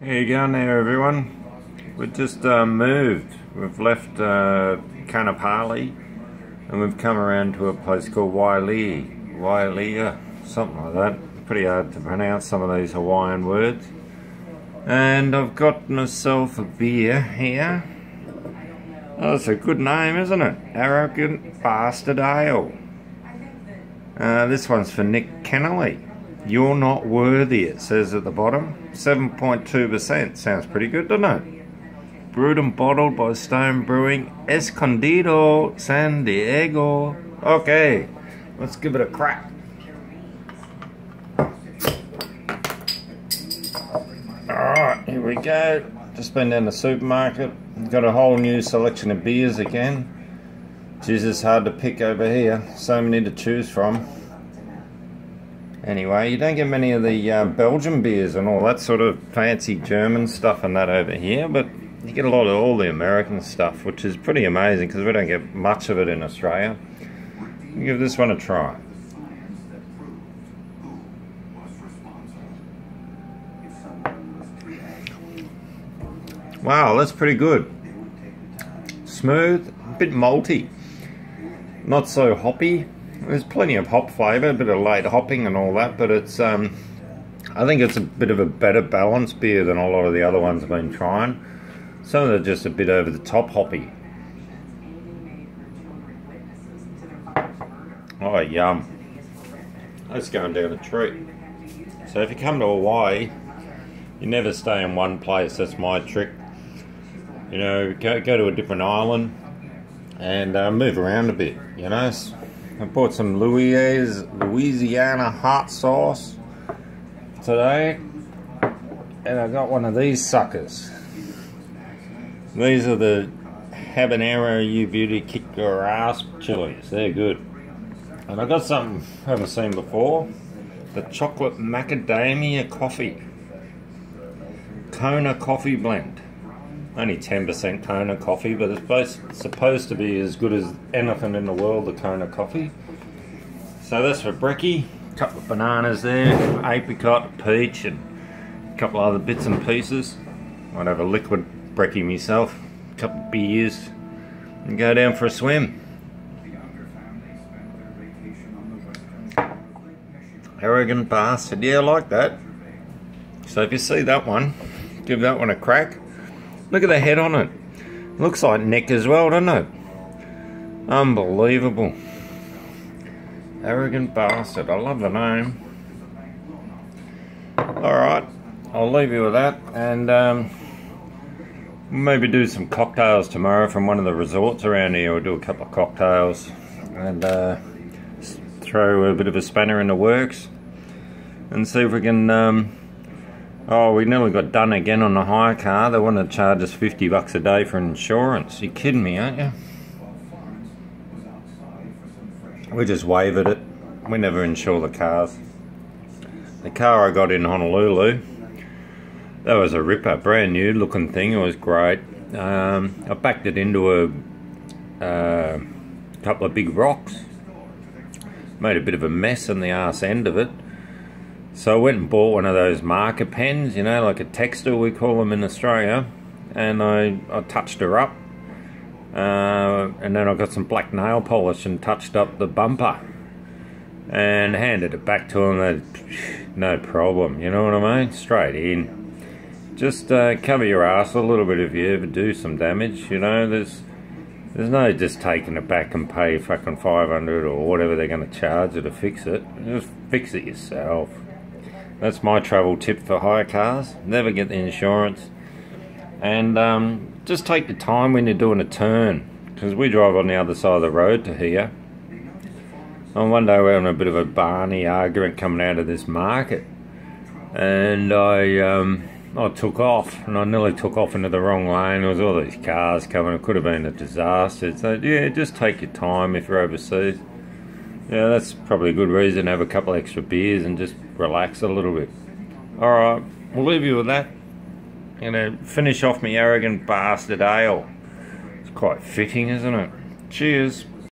How you going there, everyone? We've just moved. We've left Kanapali and we've come around to a place called Wailea, something like that. Pretty hard to pronounce some of these Hawaiian words. And I've got myself a beer here. Oh, it's a good name, isn't it? Arrogant Bastard Ale. This one's for Nick Kennelly. You're not worthy, it says at the bottom. 7.2%. Sounds pretty good, doesn't it? Brewed and bottled by Stone Brewing, Escondido, San Diego. Okay, let's give it a crack. Alright, here we go. Just been down the supermarket. Got a whole new selection of beers again. Geez, it's hard to pick over here. So many to choose from. Anyway, you don't get many of the Belgian beers and all that sort of fancy German stuff and that over here, but you get a lot of all the American stuff, which is pretty amazing because we don't get much of it in Australia. I'll give this one a try. Wow, that's pretty good. Smooth, a bit malty, not so hoppy. There's plenty of hop flavour, a bit of late hopping and all that, but it's I think it's a bit of a better balanced beer than a lot of the other ones I've been trying. Some of them are just a bit over the top hoppy. Oh, yum. That's going down a treat. So if you come to Hawaii, you never stay in one place. That's my trick. You know, go to a different island and move around a bit, you know. I bought some Louisiana hot sauce today, and I got one of these suckers. These are the habanero you beauty kick your ass chilies. They're good. And I got something I haven't seen before, the chocolate macadamia coffee Kona coffee blend. Only 10% Kona coffee, but it's supposed to be as good as anything in the world, the Kona coffee. So that's for brekkie. A couple of bananas there, apricot, peach, and a couple of other bits and pieces. Might have a liquid brekkie myself, a couple of beers, and go down for a swim. Arrogant bastard. Yeah, I like that. So if you see that one, give that one a crack. Look at the head on it. Looks like neck as well, doesn't it? Unbelievable. Arrogant Bastard. I love the name. Alright, I'll leave you with that. And maybe do some cocktails tomorrow from one of the resorts around here. We'll do a couple of cocktails. And throw a bit of a spanner in the works. And see if we can... Oh, we nearly got done again on the hire car. They want to charge us $50 a day for insurance. You're kidding me, aren't you? We just waived it. We never insure the cars. The car I got in Honolulu, that was a ripper, brand new looking thing. It was great. I backed it into a couple of big rocks. Made a bit of a mess in the arse end of it. So I went and bought one of those marker pens, you know, like a texter we call them in Australia, and I touched her up, and then I got some black nail polish and touched up the bumper, and handed it back to them. No problem, you know what I mean? Straight in. Just cover your ass a little bit if you ever do some damage, you know. There's no just taking it back and pay fucking $500 or whatever they're going to charge you to fix it. Just fix it yourself. That's my travel tip for hire cars. Never get the insurance. And just take your time when you're doing a turn. Because we drive on the other side of the road to here. And one day we're having a bit of a Barney argument coming out of this market. And I took off. And I nearly took off into the wrong lane. There was all these cars coming. It could have been a disaster. So yeah, just take your time if you're overseas. Yeah, that's probably a good reason to have a couple extra beers and just relax a little bit. Alright, we'll leave you with that. I'm going to finish off my Arrogant Bastard Ale. It's quite fitting, isn't it? Cheers.